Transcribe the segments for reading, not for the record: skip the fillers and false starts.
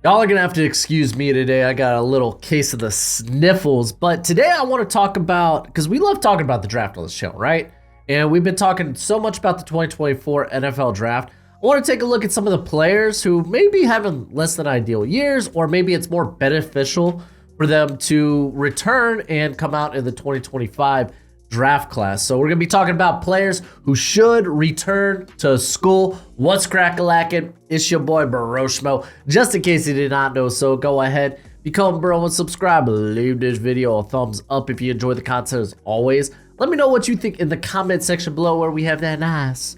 Y'all are gonna have to excuse me today. I got a little case of the sniffles, but today I want to talk about, because we love talking about the draft on this channel, right? And we've been talking so much about the 2024 NFL draft. I want to take a look at some of the players who may be having less than ideal years, or maybe it's more beneficial for them to return and come out in the 2025 draft class. So we're gonna be talking about players who should return to school. What's crack-a-lackin'? It's your boy Broshmo. Just in case you did not know, so go ahead, become bro and subscribe. Leave this video a thumbs up if you enjoy the content as always. Let me know what you think in the comment section below, where we have that nice,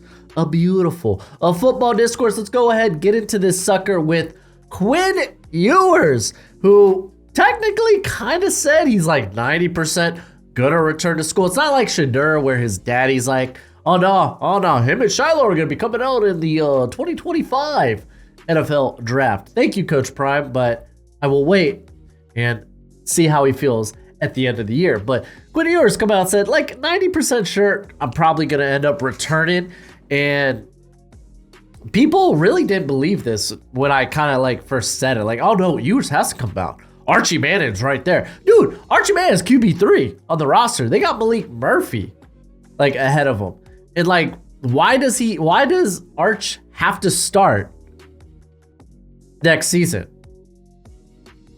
beautiful football discourse. Let's go ahead and get into this sucker with Quinn Ewers, who technically kind of said he's like 90% gonna return to school. It's not like Shadur, where his daddy's like, oh no, him and Shiloh are gonna be coming out in the 2025 NFL draft. Thank you, Coach Prime, but I will wait and see how he feels at the end of the year. But Quinn Ewers come out and said, like, 90% sure I'm probably gonna end up returning. And people really didn't believe this when I kind of like first said it. Like, oh no, Ewers has to come out. Archie Manning's right there. Dude, Archie Manning's QB3 on the roster. They got Malik Murphy like ahead of him. And like, why does Arch have to start next season?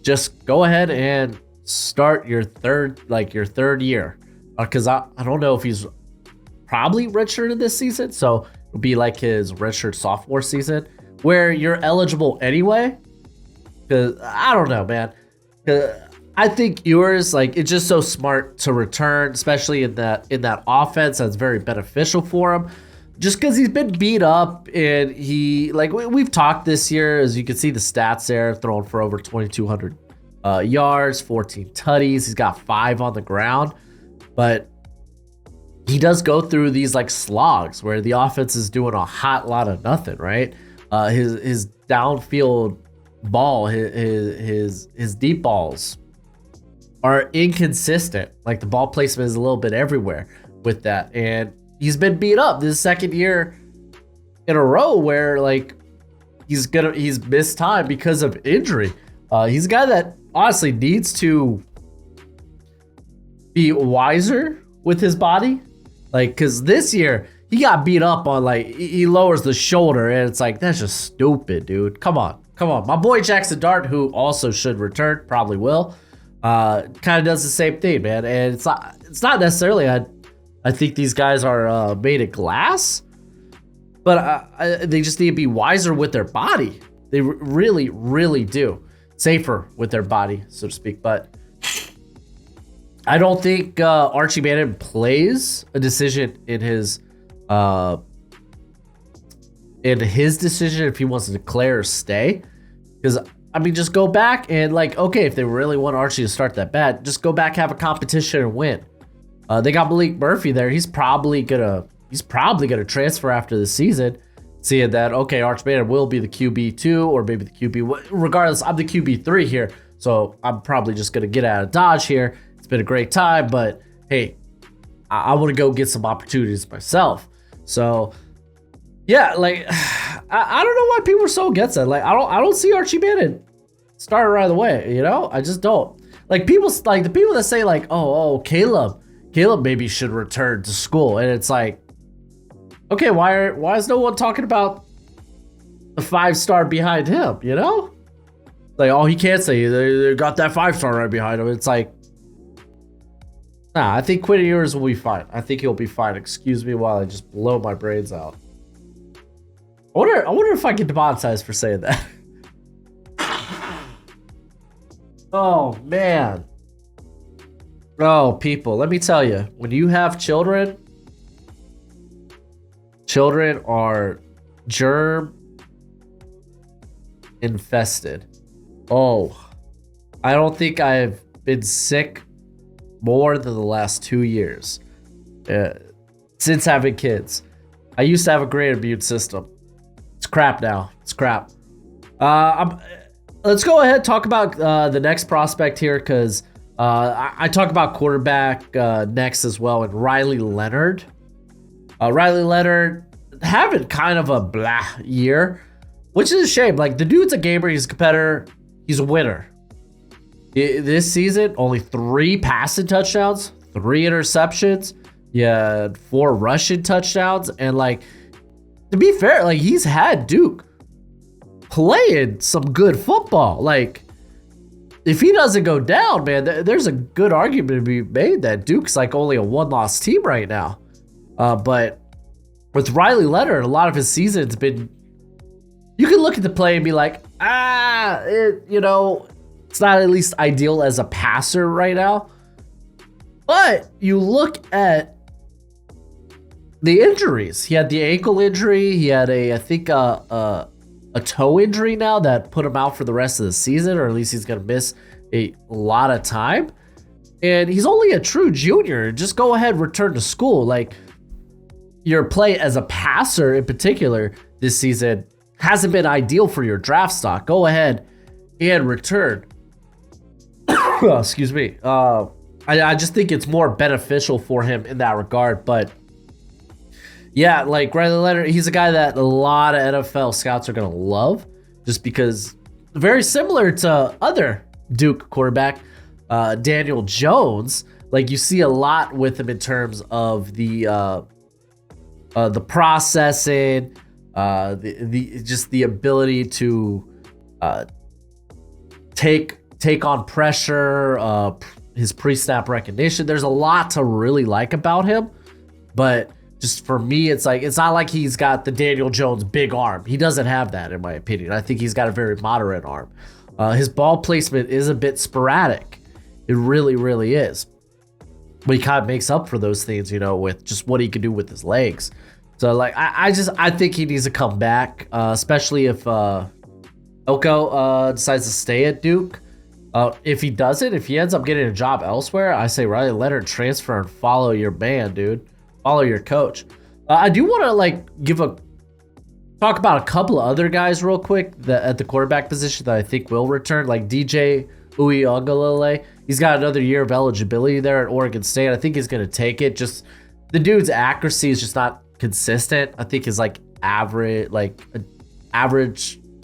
Just go ahead and start your third year. Because I don't know if he's probably redshirted this season. So it'll be like his redshirt sophomore season where you're eligible anyway. Because I don't know, man. I think Ewers, like, it's just so smart to return, especially in that offense that's very beneficial for him. Just because he's been beat up, and he, like, we've talked this year, as you can see the stats there, throwing for over 2,200 yards, 14 tutties. He's got 5 on the ground, but he does go through these like slogs where the offense is doing a hot lot of nothing, right? His downfield ball, his deep balls are inconsistent. Like, the ball placement is a little bit everywhere with that, and he's been beat up. This is second year in a row where like he's missed time because of injury. He's a guy that honestly needs to be wiser with his body, like, because this year he got beat up on, like, he lowers the shoulder, and it's like, that's just stupid, dude. Come on. My boy Jackson Dart, who also should return, probably will, kind of does the same thing, man. And it's not necessarily, I think these guys are made of glass, but they just need to be wiser with their body. They really, really do. Safer with their body, so to speak. But I don't think Archie Manning plays a decision in his decision if he wants to declare or stay. Because, I mean, just go back and, like, okay, if they really want Archie to start that bad, just go back, have a competition, and win. They got Malik Murphy there. He's probably gonna transfer after the season, seeing that, okay, Arch Manning will be the QB2 or maybe the QB. Regardless, I'm the QB3 here, so I'm probably just gonna get out of Dodge here. It's been a great time, but hey, I want to go get some opportunities myself. So yeah, like, I don't know why people are so against that. Like, I don't see Archie Manning starting right away. You know, I just don't. Like, people, like the people that say like, oh, Caleb maybe should return to school, and it's like, okay, why is no one talking about the 5-star behind him? You know, like, oh, he can't say they got that 5-star right behind him. It's like, nah, I think Quinn Ewers will be fine. I think he'll be fine. Excuse me while I just blow my brains out. I wonder if I get demonetized for saying that. Oh, man. Oh, people, let me tell you, when you have children are germ infested. Oh, I don't think I've been sick more than the last 2 years since having kids. I used to have a great immune system. It's crap now. It's crap. Let's go ahead and talk about the next prospect here, because I talk about quarterback next as well, and Riley Leonard. Riley Leonard having kind of a blah year. which is a shame. Like, the dude's a gamer, he's a competitor, he's a winner. This season, only 3 passing touchdowns, 3 interceptions. He had 4 rushing touchdowns. And, like, to be fair, like, he's had Duke playing some good football. Like, if he doesn't go down, man, there's a good argument to be made that Duke's like only a 1-loss team right now. But with Riley Leonard, a lot of his season's been, you can look at the play and be like, it's not at least ideal as a passer right now. But you look at the injuries. He had the ankle injury. He had I think a toe injury now that put him out for the rest of the season, or at least he's going to miss a lot of time. And he's only a true junior. Just go ahead, return to school. Like, your play as a passer in particular this season hasn't been ideal for your draft stock. Go ahead and return. Excuse me. I just think it's more beneficial for him in that regard. But yeah, like Riley Leonard, he's a guy that a lot of NFL scouts are going to love, just because very similar to other Duke quarterback, Daniel Jones. Like, you see a lot with him in terms of the processing, the ability to take on pressure, his pre-snap recognition. There's a lot to really like about him, but just for me, it's not like he's got the Daniel Jones big arm. He doesn't have that, in my opinion. I think he's got a very moderate arm. His ball placement is a bit sporadic. It really, really is. But he kind of makes up for those things, with just what he can do with his legs. So, like, I think he needs to come back, especially if Elko decides to stay at Duke. If he doesn't, if he ends up getting a job elsewhere, I say Riley Leonard transfer and follow your man, dude. Follow your coach. I do want to talk about a couple of other guys real quick at the quarterback position that I think will return, like DJ Uiagalelei. He's got another year of eligibility there at Oregon State. I think he's going to take it. Just the dude's accuracy is just not consistent. I think his average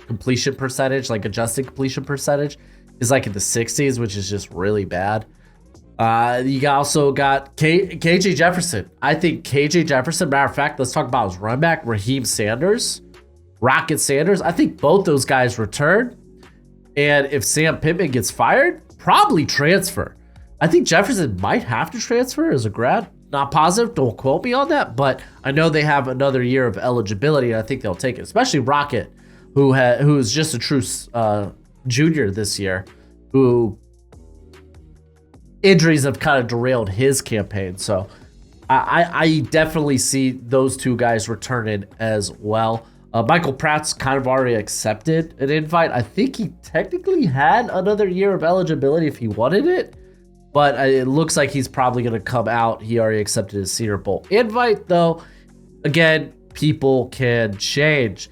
completion percentage, like adjusted completion percentage, is like in the 60s, which is just really bad. You also got KJ Jefferson. I think KJ Jefferson, matter of fact, let's talk about his run back, Raheem Sanders, Rocket Sanders. I think both those guys return. And if Sam Pittman gets fired, probably transfer. I think Jefferson might have to transfer as a grad. Not positive, don't quote me on that, but I know they have another year of eligibility, and I think they'll take it, especially Rocket, who's just a true junior this year, who injuries have kind of derailed his campaign. So I definitely see those two guys returning as well. Michael Pratt's kind of already accepted an invite. I think he technically had another year of eligibility if he wanted it, but it looks like he's probably going to come out. He already accepted his Senior Bowl invite, though. Again, people can change.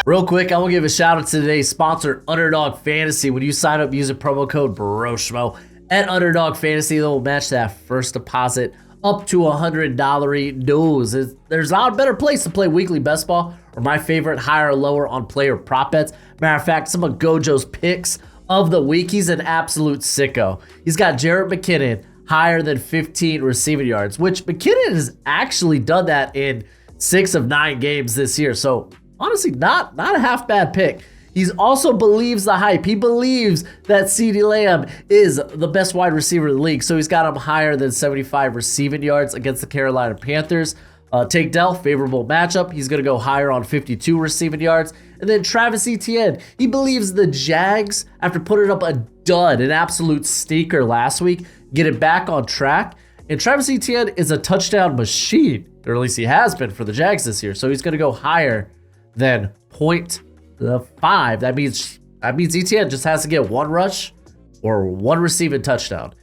Real quick, I want to give a shout out to today's sponsor, Underdog Fantasy. When you sign up using promo code Broshmo at Underdog Fantasy, they'll match that first deposit up to $100. There's not a better place to play weekly best ball, or my favorite, higher or lower on player prop bets. Matter of fact, some of Gojo's picks of the week. He's an absolute sicko. He's got Jarrett McKinnon higher than 15 receiving yards, which McKinnon has actually done that in 6 of 9 games this year. So honestly, not a half bad pick. He also believes the hype. He believes that CeeDee Lamb is the best wide receiver in the league. So he's got him higher than 75 receiving yards against the Carolina Panthers. Take Dell, favorable matchup. He's going to go higher on 52 receiving yards. And then Travis Etienne. He believes the Jags, after putting up a dud, an absolute stinker last week, get it back on track. And Travis Etienne is a touchdown machine, or at least he has been for the Jags this year. So he's going to go higher than 0.5. That means Etienne just has to get 1 rush or 1 receiving touchdown.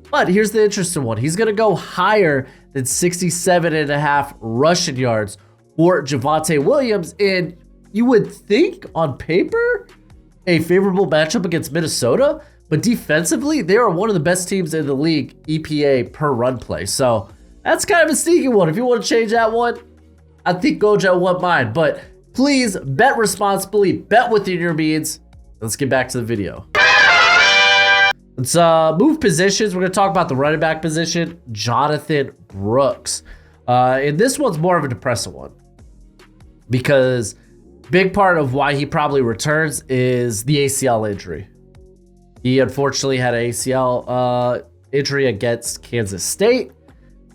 But here's the interesting one. He's going to go higher than 67.5 rushing yards for Javonte Williams. And you would think on paper, a favorable matchup against Minnesota, but defensively, they are one of the best teams in the league, EPA per run play. So that's kind of a sneaky one. If you want to change that one, I think Gojo won't mind. But Please bet responsibly, bet within your means. Let's get back to the video. Let's move positions. We're going to talk about the running back position, Jonathan Brooks. And this one's more of a depressing one because big part of why he probably returns is the ACL injury. He unfortunately had an ACL injury against Kansas State,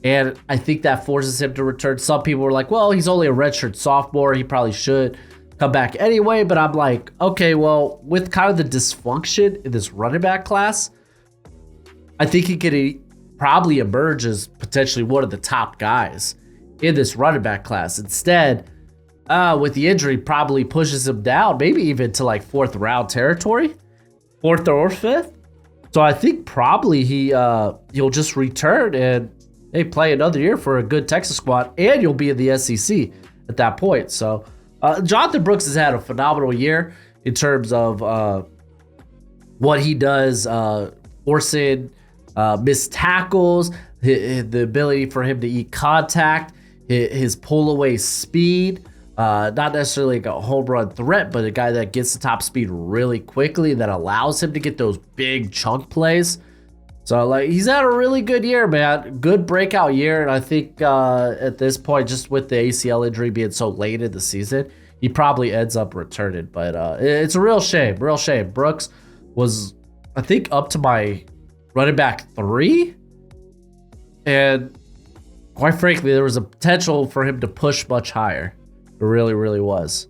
and I think that forces him to return. Some people were like, well, he's only a redshirt sophomore. He probably should come back anyway, but I'm like, okay, well, with kind of the dysfunction in this running back class, I think he could probably emerge as potentially one of the top guys in this running back class. Instead, with the injury, probably pushes him down, maybe even to like 4th round territory, 4th or 5th. So I think probably he'll just return and play another year for a good Texas squad, and you'll be in the SEC at that point. So Jonathan Brooks has had a phenomenal year in terms of what he does, forcing missed tackles, the ability for him to eat contact, his pull away speed, not necessarily like a home run threat, but a guy that gets the top speed really quickly that allows him to get those big chunk plays. So like he's had a really good year, man. Good breakout year. And I think at this point, just with the ACL injury being so late in the season, he probably ends up returning. But it's a real shame. Brooks was, I think, up to my running back 3. And quite frankly, there was a potential for him to push much higher. It really, really was.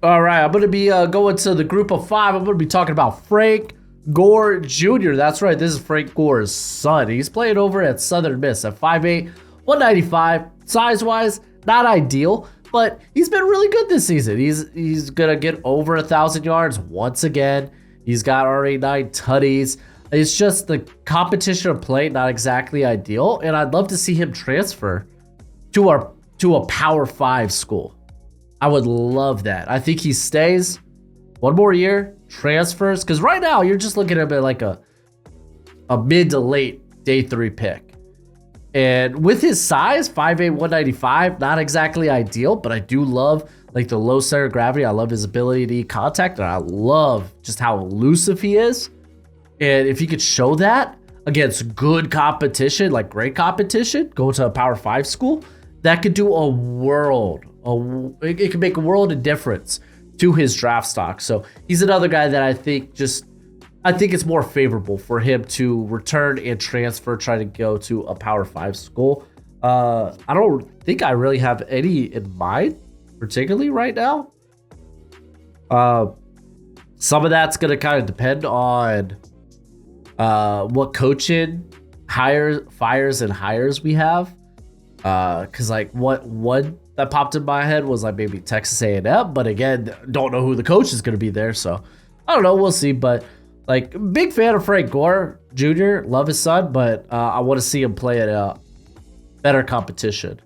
All right, I'm going to be going to the group of 5. I'm going to be talking about Frank Gore Jr. That's right. This is Frank Gore's son. He's playing over at Southern Miss at 5'8", 195. Size-wise, not ideal, but he's been really good this season. He's going to get over 1,000 yards once again. He's got already 9 tutties. It's just the competition of play, not exactly ideal, and I'd love to see him transfer to a Power 5 school. I would love that. I think he stays one more year, transfers, because right now you're just looking at him like a mid to late day 3 pick. And with his size, 5'8", 195, not exactly ideal, but I do love like the low center of gravity. I love his ability to eat contact, and I love just how elusive he is. And if he could show that against good competition, like great competition, go to a Power 5 school, that could do a world. It could make a world of difference to his draft stock. So he's another guy that I think it's more favorable for him to return and transfer, try to go to a Power 5 school. I don't think I really have any in mind, particularly right now. Some of that's going to kind of depend on what coaching fires and hires we have. Because like one that popped in my head was like maybe Texas A&M, but again, don't know who the coach is going to be there. So I don't know. We'll see. But like big fan of Frank Gore Jr. Love his son, but I want to see him play at a better competition.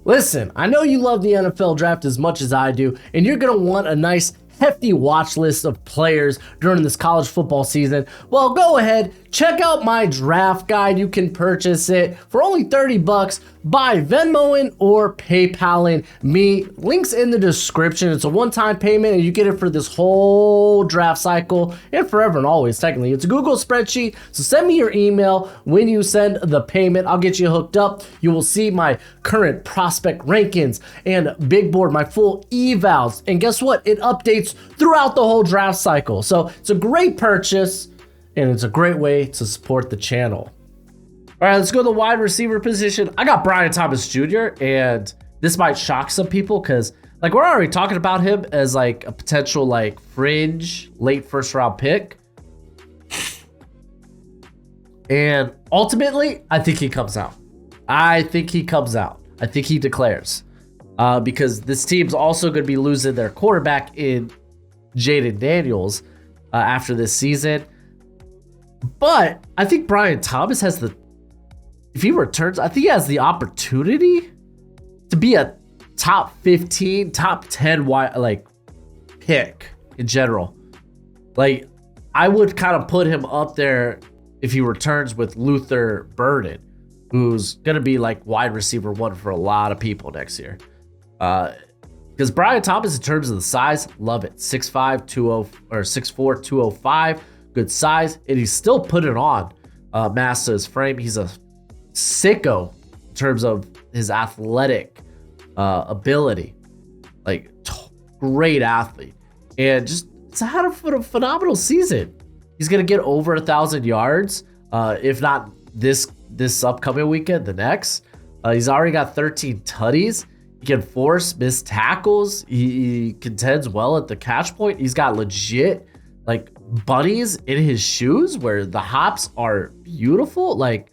Listen, I know you love the NFL draft as much as I do, and you're going to want a nice hefty watch list of players during this college football season. Well, go ahead, check out my draft guide. You can purchase it for only $30 by Venmoing or PayPaling me. Links in the description. It's a one-time payment and you get it for this whole draft cycle and forever and always. Technically, it's a Google spreadsheet. So send me your email when you send the payment. I'll get you hooked up. You will see my current prospect rankings and big board, my full evals. And guess what? It updates throughout the whole draft cycle. So it's a great purchase and it's a great way to support the channel. All right, let's go to the wide receiver position. I got Brian Thomas Jr. and this might shock some people because like we're already talking about him as like a potential like fringe late first round pick. And ultimately, I think he comes out. I think he declares. Because this team's also going to be losing their quarterback in Jaden Daniels after this season. But I think Brian Thomas if he returns, I think he has the opportunity to be a top 15, top 10 pick in general. Like, I would kind of put him up there if he returns with Luther Burden, who's going to be like wide receiver 1 for a lot of people next year. Because Brian Thomas, in terms of the size, love it. 6'5", 20 or 6'4", 205, good size, and he's still putting on mass to his frame. He's a sicko in terms of his athletic ability, like great athlete, and just it's had a phenomenal season. He's gonna get over 1,000 yards, if not this upcoming weekend, the next. He's already got 13 tutties. He can force missed tackles. He contends well at the catch point. He's got legit like bunnies in his shoes where the hops are beautiful. Like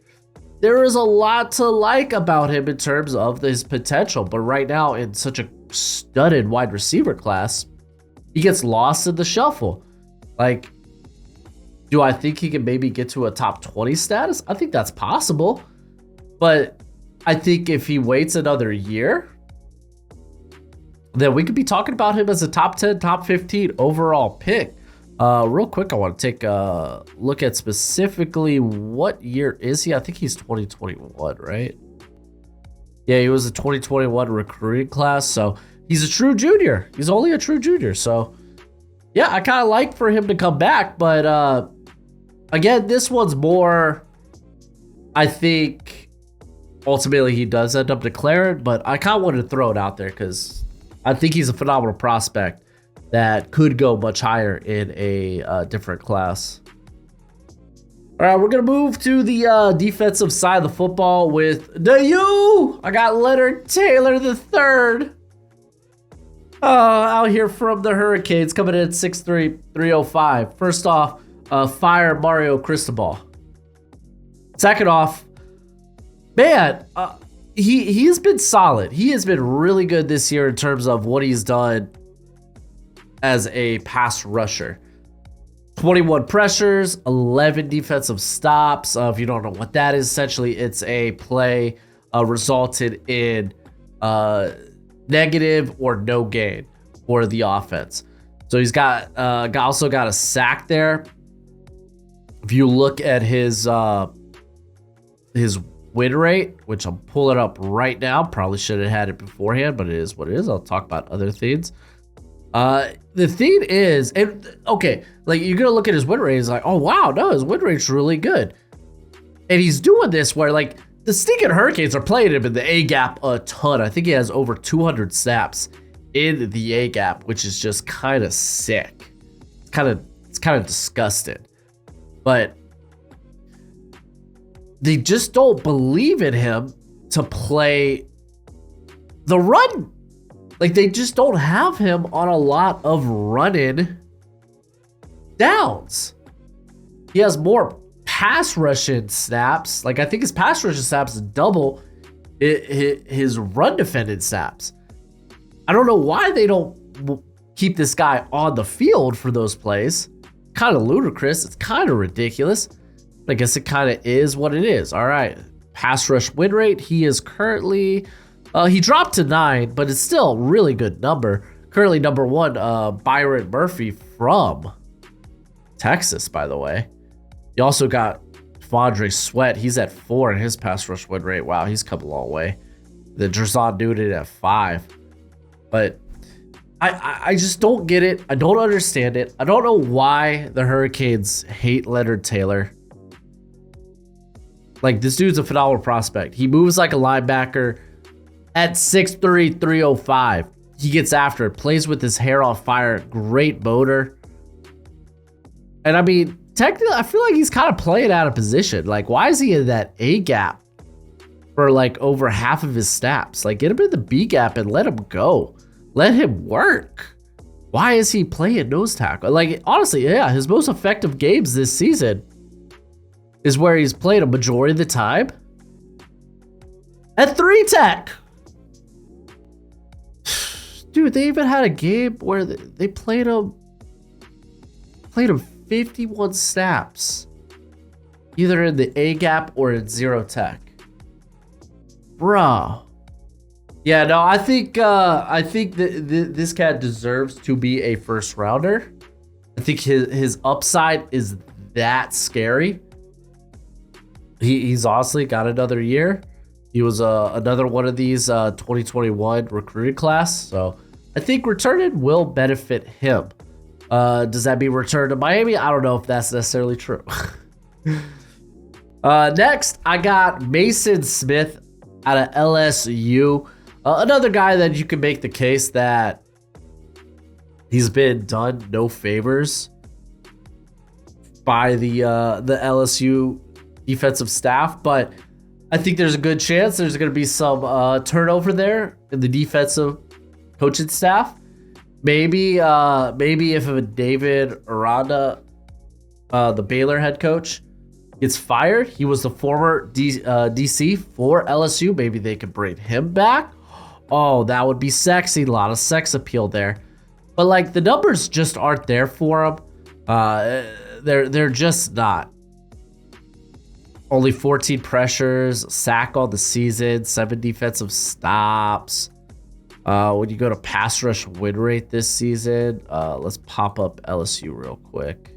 there is a lot to like about him in terms of his potential. But right now in such a studded wide receiver class, he gets lost in the shuffle. Like, do I think he can maybe get to a top 20 status? I think that's possible. But I think if he waits another year, then we could be talking about him as a top 10, top 15 overall pick. Real quick, I want to take a look at specifically what year is he? I think he's 2021, right? Yeah, he was a 2021 recruiting class, so he's a true junior. He's only a true junior, so yeah, I kind of like for him to come back, but again, this one's more, I think, ultimately he does end up declaring, but I kind of wanted to throw it out there because I think he's a phenomenal prospect that could go much higher in a different class. All right, we're going to move to the defensive side of the football with the U. I got Leonard Taylor III. Out here from the Hurricanes, coming in at 6'3", 305. First off, fire Mario Cristobal. Second off, man, he has been solid. He has been really good this year in terms of what he's done as a pass rusher. 21 pressures, 11 defensive stops. If you don't know what that is, essentially it's a play resulted in negative or no gain for the offense. So he's also got a sack there. If you look at his win rate, which I'm pulling up right now, probably should have had it beforehand, but it is what it is. I'll talk about other things. The thing is, and okay, like you're gonna look at his win rate, it's like, oh wow, no, his win rate's really good. And he's doing this where like the stinking Hurricanes are playing him in the A gap a ton. I think he has over 200 snaps in the A gap, which is just kind of sick. It's kind of disgusting. But they just don't believe in him to play the run. Like they just don't have him on a lot of running downs. He has more pass rushing snaps. Like I think his pass rushing snaps is double his run defended snaps. I don't know why they don't keep this guy on the field for those plays. Kind of ludicrous. It's kind of ridiculous. I guess it kind of is what it is. All right. Pass rush win rate. He is currently, he dropped to 9, but it's still a really good number. Currently number 1, Byron Murphy from Texas, by the way. You also got DAndre Swift. He's at 4 in his pass rush win rate. Wow, he's come a long way. The Drazon Newton at 5. But I just don't get it. I don't understand it. I don't know why the Hurricanes hate Leonard Taylor. Like, this dude's a phenomenal prospect. He moves like a linebacker at 6'3", 305. He gets after it, plays with his hair on fire, great motor. And I mean, technically, I feel like he's kind of playing out of position. Like, why is he in that A gap for like over half of his snaps? Like, get him in the B gap and let him go. Let him work. Why is he playing nose tackle? Like, honestly, yeah, his most effective games this season is where he's played a majority of the time at 3 tech. Dude, they even had a game where they played him 51 snaps, either in the A gap or in 0 tech. Bruh. Yeah, no, I think this cat deserves to be a first rounder. I think his upside is that scary. He's honestly got another year. He was another one of these 2021 recruited class. So I think returning will benefit him. Does that mean return to Miami? I don't know if that's necessarily true. Next, I got Mason Smith out of LSU. Another guy that you can make the case that he's been done no favors by the LSU defensive staff, but I think there's a good chance there's going to be some turnover there in the defensive coaching staff. Maybe if David Aranda, the Baylor head coach, gets fired, he was the former DC for LSU. Maybe they could bring him back. Oh, that would be sexy. A lot of sex appeal there. But like the numbers just aren't there for him. They're just not. Only 14 pressures, sack on the season, 7 defensive stops. When you go to pass rush win rate this season, let's pop up LSU real quick.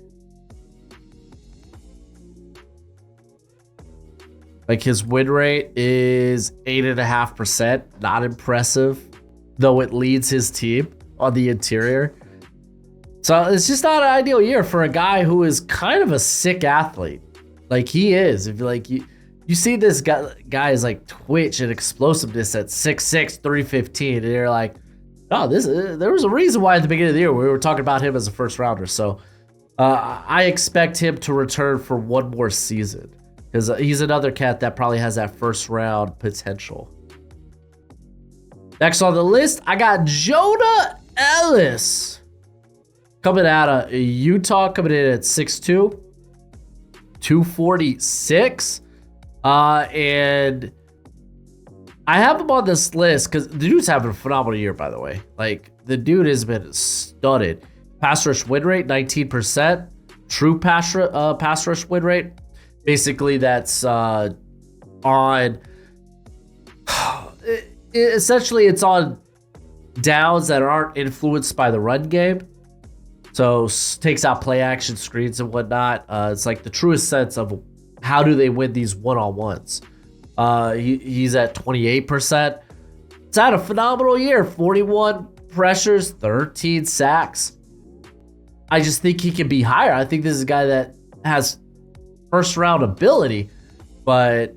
Like his win rate is 8.5%. Not impressive, though it leads his team on the interior. So it's just not an ideal year for a guy who is kind of a sick athlete. Like he is. If like you see this guy's like twitch and explosiveness at 6'6", 315, and you're like, oh, there was a reason why at the beginning of the year we were talking about him as a first rounder. So I expect him to return for one more season because he's another cat that probably has that first round potential. Next on the list, I got Jonah Ellis coming out of Utah, coming in at 6'2", 246. And I have him on this list because the dude's having a phenomenal year, by the way. Like, the dude has been studded. Pass rush win rate, 19%. True pass rush win rate. Basically, that's on... Essentially, it's on downs that aren't influenced by the run game. So, takes out play action, screens, and whatnot. It's like the truest sense of how do they win these one-on-ones. He's at 28%. It's had a phenomenal year. 41 pressures, 13 sacks. I just think he can be higher. I think this is a guy that has first-round ability, but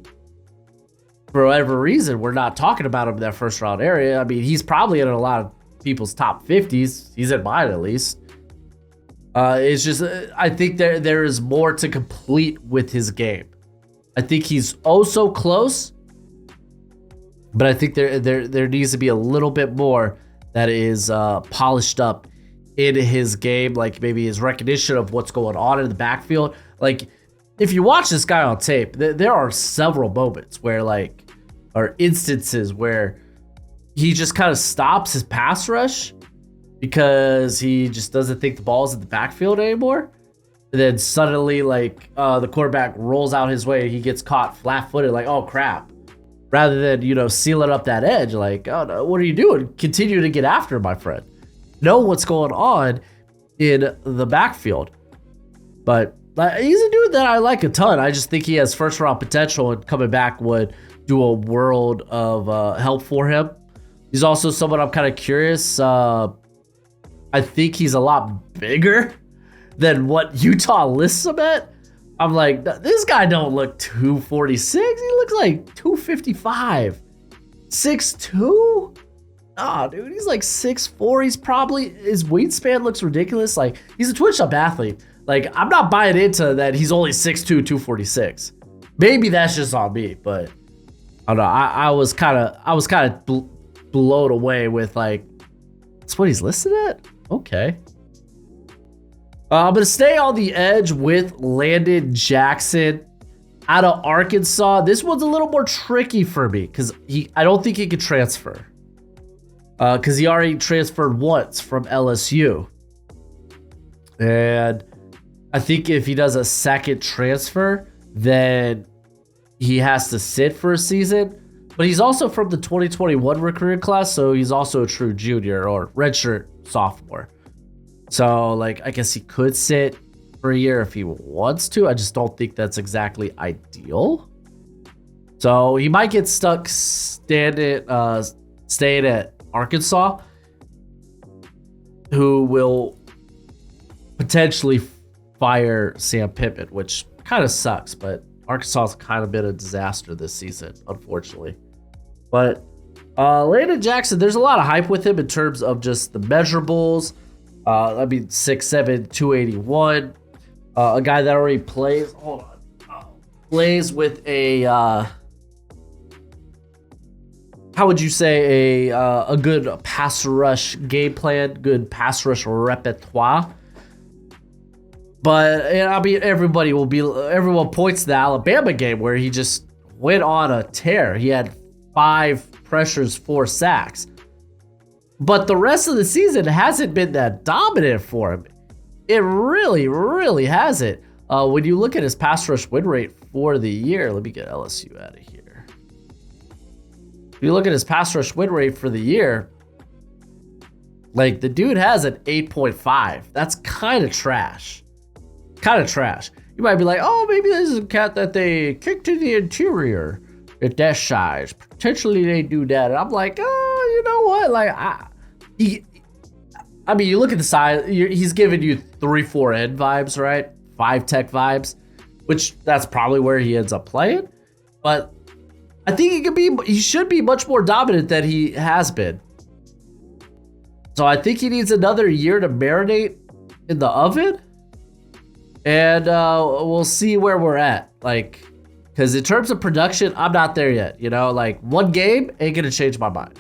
for whatever reason, we're not talking about him in that first-round area. I mean, he's probably in a lot of people's top 50s. He's in mine, at least. It's just, I think there is more to complete with his game. I think he's oh so close, but I think there needs to be a little bit more that is polished up in his game, like maybe his recognition of what's going on in the backfield. Like, if you watch this guy on tape, there are several moments where or instances where he just kind of stops his pass rush because he just doesn't think the ball's in the backfield anymore. And then suddenly, the quarterback rolls out his way, he gets caught flat-footed, like, oh, crap. Rather than, sealing up that edge, like, oh, no, what are you doing? Continue to get after him, my friend. Know what's going on in the backfield. But he's a dude that I like a ton. I just think he has first-round potential, and coming back would do a world of help for him. He's also someone I'm kind of curious. I think he's a lot bigger than what Utah lists him at. I'm like, this guy don't look 246. He looks like 255. 6'2"? Nah, dude, he's like 6'4". He's probably, his wingspan looks ridiculous. Like, he's a twitch-up athlete. Like, I'm not buying into that he's only 6'2", 246. Maybe that's just on me, but I don't know. I was kind of blown away with, like, that's what he's listed at? Okay. I'm going to stay on the edge with Landon Jackson out of Arkansas. This one's a little more tricky for me because I don't think he could transfer. Because he already transferred once from LSU. And I think if he does a second transfer, then he has to sit for a season. But he's also from the 2021 recruiting class, so he's also a true junior or redshirt sophomore. So, I guess he could sit for a year if he wants to. I just don't think that's exactly ideal. So, he might get stuck staying at Arkansas. who will potentially fire Sam Pittman, which kind of sucks, but Arkansas has kind of been a disaster this season, unfortunately. But Landon Jackson, there's a lot of hype with him in terms of just the measurables. 6'7", 281. A guy that already plays. Hold on. Plays with a. How would you say a good pass rush game plan, good pass rush repertoire? But I mean, everyone points to the Alabama game where he just went on a tear. He had 5 pressures, 4 sacks. But the rest of the season hasn't been that dominant for him. It really, really hasn't. When you look at his pass rush win rate for the year, let me get LSU out of here. If you look at his pass rush win rate for the year, like the dude has an 8.5. That's kind of trash. Kind of trash. You might be like, oh, maybe this is a cat that they kicked to the interior at that size. Potentially they do that. And I'm like, oh, you know what? Like, I mean, you look at the size, he's giving you 3-4 end vibes, right? 5 tech vibes, which that's probably where he ends up playing. But I think he should be much more dominant than he has been. So I think he needs another year to marinate in the oven. And we'll see where we're at. Like, because in terms of production, I'm not there yet. You know, like one game ain't going to change my mind.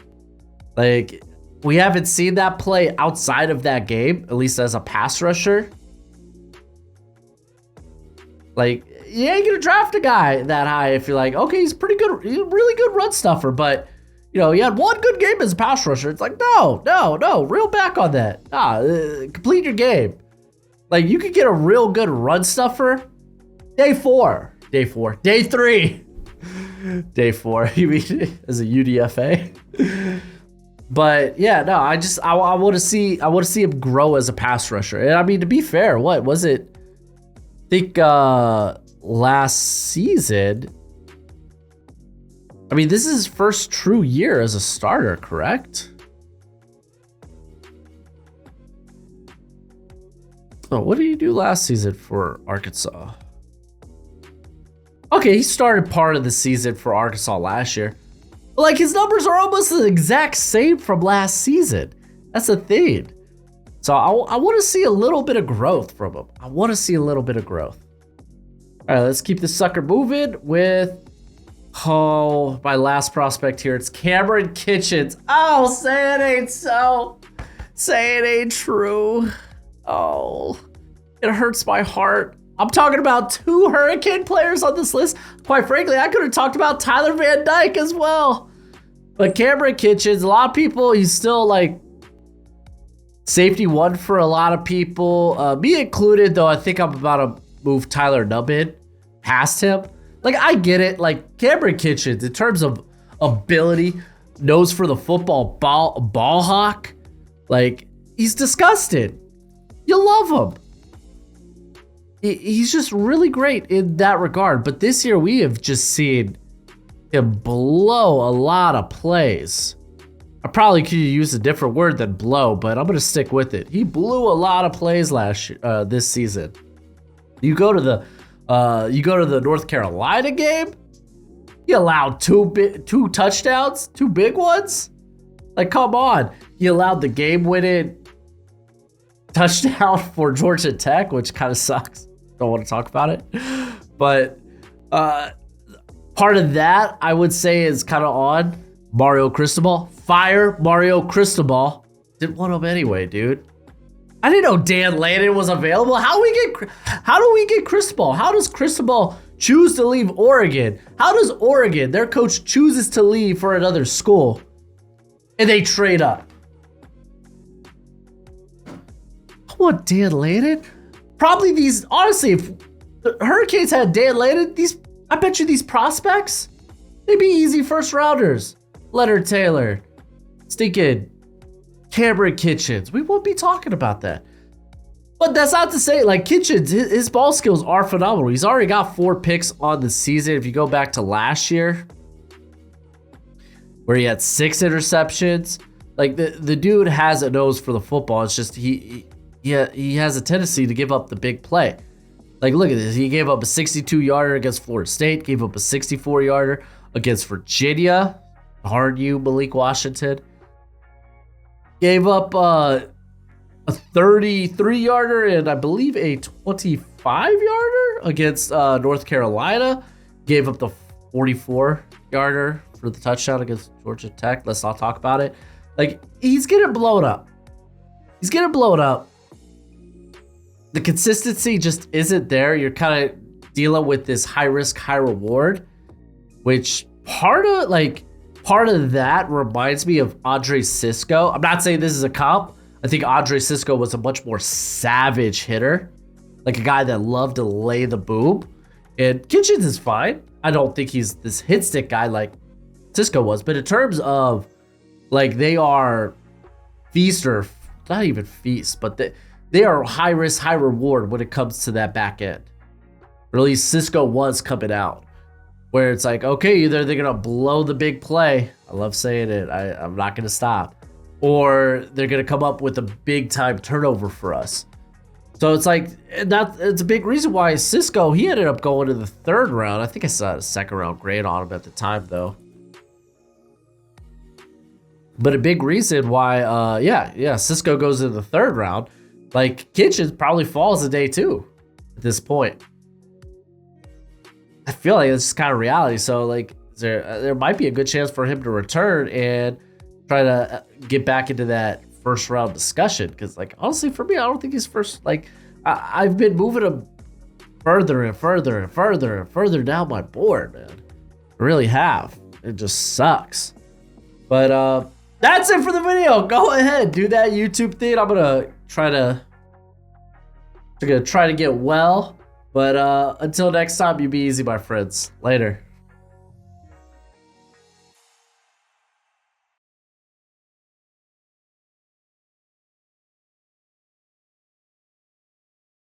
Like, we haven't seen that play outside of that game, at least as a pass rusher. Like, you ain't going to draft a guy that high if you're like, okay, he's pretty good. He's a really good run stuffer. But, you know, he had one good game as a pass rusher. It's like, no, reel back on that. Complete your game. Like, you could get a real good run stuffer day 4. Day 3. Day 4. You mean as a UDFA? But yeah, no, I want to see him grow as a pass rusher. And I mean, to be fair, what was it? I think last season. I mean, this is his first true year as a starter, correct? Oh, what did he do last season for Arkansas? Okay, he started part of the season for Arkansas last year. But like, his numbers are almost the exact same from last season. That's the thing. So I want to see a little bit of growth from him. I want to see a little bit of growth. All right, let's keep this sucker moving with, my last prospect here. It's Cameron Kitchens. Oh, say it ain't so. Say it ain't true. Oh, it hurts my heart. I'm talking about 2 Hurricane players on this list. Quite frankly, I could have talked about Tyler Van Dyke as well. But Cameron Kitchens, a lot of people, he's still like safety 1 for a lot of people. Me included, though, I think I'm about to move Tyler Nubbin past him. Like, I get it. Like, Cameron Kitchens, in terms of ability, nose for the football, ball hawk, like, he's disgusting. You love him. He's just really great in that regard. But this year, we have just seen him blow a lot of plays. I probably could use a different word than blow, but I'm going to stick with it. He blew a lot of plays this season. You go to the North Carolina game, he allowed two touchdowns, 2 big ones. Like, come on. He allowed the game-winning touchdown for Georgia Tech, which kind of sucks. Don't want to talk about it. But part of that, I would say, is kind of on Mario Cristobal. Fire Mario Cristobal. Didn't want him anyway, dude. I didn't know Dan Landon was available. How do we get Cristobal? How does Cristobal choose to leave Oregon? How does Oregon, their coach, chooses to leave for another school and they trade up? I want Dan Landon. Probably honestly, if the Hurricanes had Dan Landon, I bet you these prospects, they'd be easy first rounders. Leonard Taylor, stinking Cameron Kitchens. We won't be talking about that. But that's not to say, like, Kitchens, his ball skills are phenomenal. He's already got 4 picks on the season. If you go back to last year, where he had 6 interceptions, Like the dude has a nose for the football. It's just he has a tendency to give up the big play. Like, look at this. He gave up a 62-yarder against Florida State, gave up a 64-yarder against Virginia. Darn you, Malik Washington. Gave up a 33-yarder and I believe a 25-yarder against North Carolina. Gave up the 44-yarder for the touchdown against Georgia Tech. Let's not talk about it. Like, he's getting blown up. He's getting blown up. The consistency just isn't there. You're kind of dealing with this high risk, high reward, which part of that reminds me of Andre Cisco. I'm not saying this is a comp. I think Andre Cisco was a much more savage hitter, like a guy that loved to lay the boom. And Kitchens is fine. I don't think he's this hit stick guy like Cisco was, but in terms of like they are feast or not even feast, but they are high risk, high reward when it comes to that back end. Or at least Cisco was coming out, where it's like, okay, either they're gonna blow the big play. I love saying it. I'm not gonna stop, or they're gonna come up with a big time turnover for us. So it's like it's a big reason why Cisco, he ended up going to the 3rd round. I think I saw a 2nd round grade on him at the time though. But a big reason why, Cisco goes in the 3rd round. Like, Kitchens probably falls a day 2 at this point. I feel like it's just kind of reality. So, like, there might be a good chance for him to return and try to get back into that 1st round discussion. Because, like, honestly, for me, I don't think he's first. Like, I've been moving him further and further and further and further down my board, man. I really have. It just sucks. But, that's it for the video. Go ahead, do that YouTube thing. I'm gonna try to get well. But until next time, you be easy, my friends. Later.